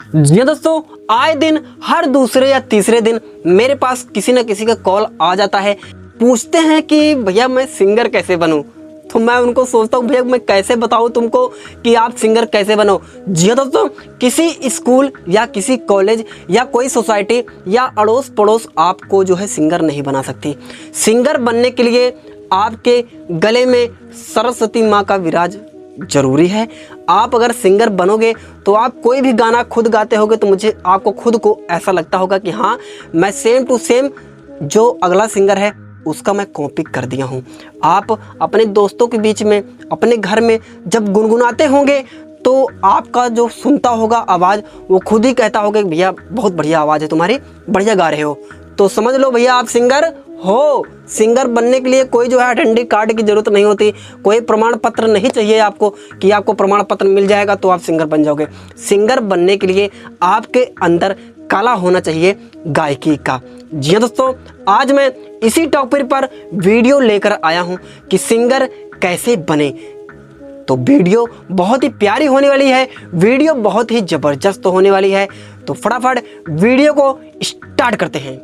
जी हाँ दोस्तों, आए दिन हर दूसरे या तीसरे दिन मेरे पास किसी न किसी का कॉल आ जाता है। पूछते हैं कि भैया मैं सिंगर कैसे बनूं। तो मैं उनको सोचता हूँ भैया मैं कैसे बताऊँ तुमको कि आप सिंगर कैसे बनो। जी हाँ दोस्तों, किसी स्कूल या किसी कॉलेज या कोई सोसाइटी या अड़ोस पड़ोस आपको जो है सिंगर नहीं बना सकती। सिंगर बनने के लिए आपके गले में सरस्वती माँ का विराज जरूरी है। आप अगर सिंगर बनोगे तो आप कोई भी गाना खुद गाते होगे तो मुझे आपको खुद को ऐसा लगता होगा कि हाँ, मैं सेम टू सेम जो अगला सिंगर है उसका मैं कॉपी कर दिया हूँ। आप अपने दोस्तों के बीच में, अपने घर में जब गुनगुनाते होंगे तो आपका जो सुनता होगा आवाज़ वो खुद ही कहता होगा कि भैया बहुत बढ़िया आवाज़ है तुम्हारी, बढ़िया गा रहे हो। तो समझ लो भैया आप सिंगर हो। सिंगर बनने के लिए कोई जो है अटेंडेंस कार्ड की जरूरत नहीं होती, कोई प्रमाण पत्र नहीं चाहिए आपको कि आपको प्रमाण पत्र मिल जाएगा तो आप सिंगर बन जाओगे। सिंगर बनने के लिए आपके अंदर कला होना चाहिए गायकी का। जी हाँ दोस्तों, आज मैं इसी टॉपिक पर वीडियो लेकर आया हूँ कि सिंगर कैसे बने। तो वीडियो बहुत ही प्यारी होने वाली है, वीडियो बहुत ही जबरदस्त होने वाली है। तो फटाफट वीडियो को स्टार्ट करते हैं।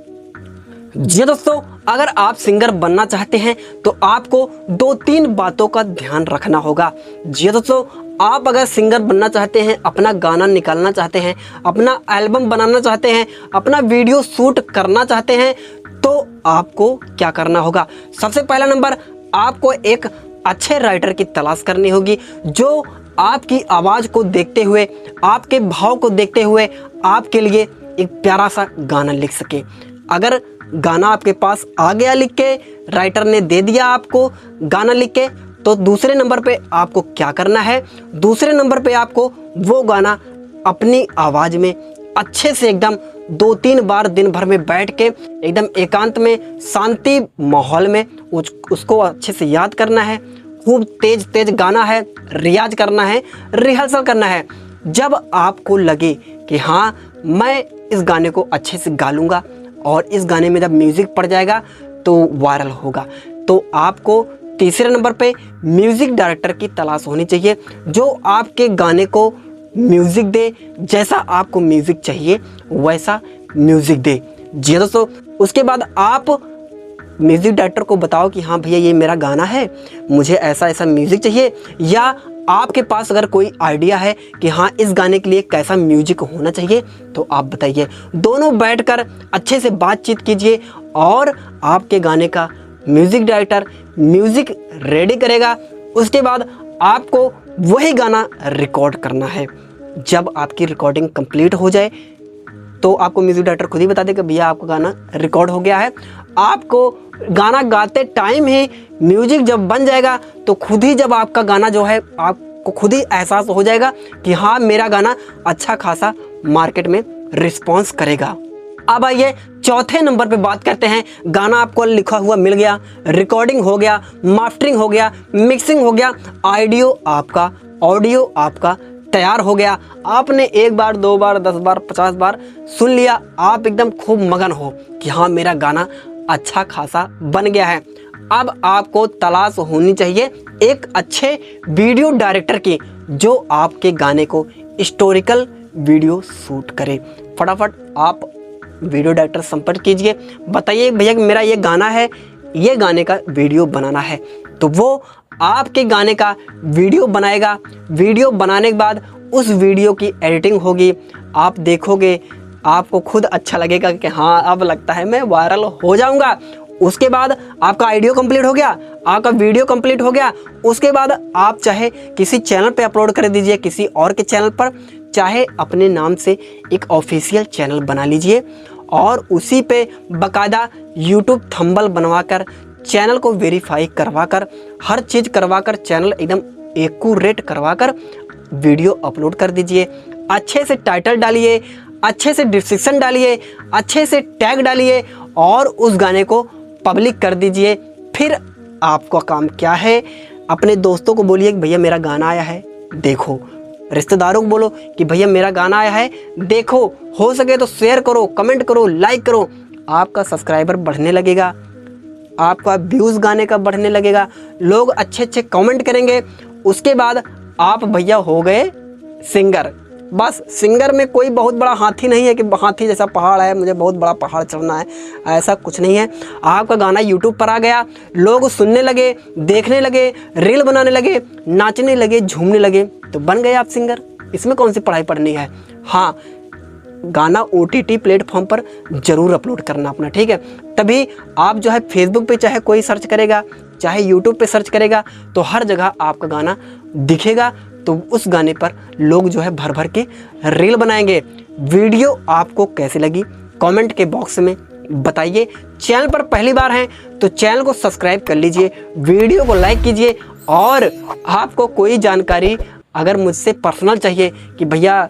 जी दोस्तों, अगर आप सिंगर बनना चाहते हैं तो आपको 2-3 बातों का ध्यान रखना होगा। जी दोस्तों, आप अगर सिंगर बनना चाहते हैं, अपना गाना निकालना चाहते हैं, अपना एल्बम बनाना चाहते हैं, अपना वीडियो शूट करना चाहते हैं तो आपको क्या करना होगा। सबसे पहला नंबर, आपको एक अच्छे राइटर की तलाश करनी होगी जो आपकी आवाज़ को देखते हुए, आपके भाव को देखते हुए आपके लिए एक प्यारा सा गाना लिख सके। अगर गाना आपके पास आ गया लिख के, राइटर ने दे दिया आपको गाना लिख के, तो दूसरे नंबर पे आपको क्या करना है। दूसरे नंबर पे आपको वो गाना अपनी आवाज़ में अच्छे से एकदम 2-3 बार दिन भर में बैठ के एकदम एकांत में शांति माहौल में उसको अच्छे से याद करना है। खूब तेज तेज गाना है, रियाज करना है, रिहर्सल करना है। जब आपको लगे कि हाँ मैं इस गाने को अच्छे से गा लूँगा और इस गाने में जब म्यूज़िक पड़ जाएगा तो वायरल होगा, तो आपको तीसरे नंबर पे म्यूज़िक डायरेक्टर की तलाश होनी चाहिए जो आपके गाने को म्यूज़िक दे, जैसा आपको म्यूज़िक चाहिए वैसा म्यूज़िक दे। जी दोस्तों, उसके बाद आप म्यूज़िक डायरेक्टर को बताओ कि हाँ भैया ये मेरा गाना है, मुझे ऐसा ऐसा म्यूज़िक चाहिए। या आपके पास अगर कोई आइडिया है कि हाँ इस गाने के लिए कैसा म्यूजिक होना चाहिए तो आप बताइए। दोनों बैठकर अच्छे से बातचीत कीजिए और आपके गाने का म्यूज़िक डायरेक्टर म्यूज़िक रेडी करेगा। उसके बाद आपको वही गाना रिकॉर्ड करना है। जब आपकी रिकॉर्डिंग कंप्लीट हो जाए तो आपको म्यूज़िक डायरेक्टर खुद ही बता देगा भैया आपका गाना रिकॉर्ड हो गया है। आपको गाना गाते टाइम ही म्यूजिक जब बन जाएगा तो खुद ही जब आपका गाना जो है आपको खुद ही एहसास हो जाएगा कि हाँ मेरा गाना अच्छा खासा मार्केट में रिस्पॉन्स करेगा। अब आइए चौथे नंबर पे बात करते हैं। गाना आपको लिखा हुआ मिल गया, रिकॉर्डिंग हो गया, मास्टरिंग हो गया, मिक्सिंग हो गया, ऑडियो आपका तैयार हो गया। आपने 1 बार 2 बार 10 बार 50 बार सुन लिया, आप एकदम खूब मगन हो कि हाँ मेरा गाना अच्छा खासा बन गया है। अब आपको तलाश होनी चाहिए एक अच्छे वीडियो डायरेक्टर की जो आपके गाने को हिस्टोरिकल वीडियो शूट करे। फटाफट आप वीडियो डायरेक्टर संपर्क कीजिए, बताइए भैया मेरा ये गाना है, ये गाने का वीडियो बनाना है, तो वो आपके गाने का वीडियो बनाएगा। वीडियो बनाने के बाद उस वीडियो की एडिटिंग होगी, आप देखोगे आपको खुद अच्छा लगेगा कि हाँ अब लगता है मैं वायरल हो जाऊंगा। उसके बाद आपका ऑडियो कंप्लीट हो गया, आपका वीडियो कंप्लीट हो गया। उसके बाद आप चाहे किसी चैनल पे अपलोड कर दीजिए, किसी और के चैनल पर, चाहे अपने नाम से एक ऑफिशियल चैनल बना लीजिए और उसी पे बाकायदा यूट्यूब थंबनेल बनवाकर, चैनल को वेरीफाई करवाकर, हर चीज़ करवाकर, चैनल एकदम एक्यूरेट करवाकर वीडियो अपलोड कर दीजिए। अच्छे से टाइटल डालिए, अच्छे से डिस्क्रिप्शन डालिए, अच्छे से टैग डालिए और उस गाने को पब्लिक कर दीजिए। फिर आपका काम क्या है, अपने दोस्तों को बोलिए कि भैया मेरा गाना आया है देखो, रिश्तेदारों को बोलो कि भैया मेरा गाना आया है देखो, हो सके तो शेयर करो, कमेंट करो, लाइक करो। आपका सब्सक्राइबर बढ़ने लगेगा, आपका व्यूज़ गाने का बढ़ने लगेगा, लोग अच्छे अच्छे कमेंट करेंगे। उसके बाद आप भैया हो गए सिंगर। बस सिंगर में कोई बहुत बड़ा हाथी नहीं है कि हाथी जैसा पहाड़ है, मुझे बहुत बड़ा पहाड़ चढ़ना है, ऐसा कुछ नहीं है। आपका गाना यूट्यूब पर आ गया, लोग सुनने लगे, देखने लगे, रील बनाने लगे, नाचने लगे, झूमने लगे, तो बन गए आप सिंगर। इसमें कौन सी पढ़ाई पढ़नी है। हाँ, गाना OTT प्लेटफॉर्म पर ज़रूर अपलोड करना अपना, ठीक है। तभी आप जो है फेसबुक पे चाहे कोई सर्च करेगा, चाहे यूट्यूब पे सर्च करेगा, तो हर जगह आपका गाना दिखेगा। तो उस गाने पर लोग जो है भर भर के रील बनाएंगे। वीडियो आपको कैसी लगी कमेंट के बॉक्स में बताइए। चैनल पर पहली बार हैं तो चैनल को सब्सक्राइब कर लीजिए, वीडियो को लाइक कीजिए। और आपको कोई जानकारी अगर मुझसे पर्सनल चाहिए कि भैया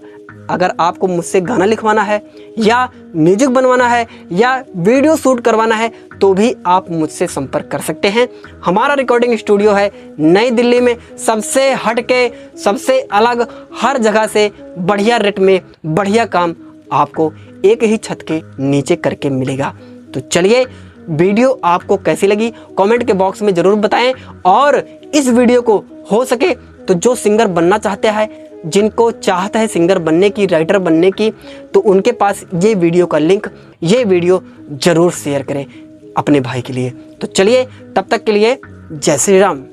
अगर आपको मुझसे गाना लिखवाना है या म्यूजिक बनवाना है या वीडियो शूट करवाना है, तो भी आप मुझसे संपर्क कर सकते हैं। हमारा रिकॉर्डिंग स्टूडियो है नई दिल्ली में, सबसे हटके, सबसे अलग, हर जगह से बढ़िया रेट में बढ़िया काम आपको एक ही छत के नीचे करके मिलेगा। तो चलिए, वीडियो आपको कैसी लगी कमेंट के बॉक्स में ज़रूर बताएं। और इस वीडियो को हो सके तो जो सिंगर बनना चाहते हैं, जिनको चाहता है सिंगर बनने की, राइटर बनने की, तो उनके पास ये वीडियो का लिंक, ये वीडियो ज़रूर शेयर करें अपने भाई के लिए। तो चलिए, तब तक के लिए जय श्री राम।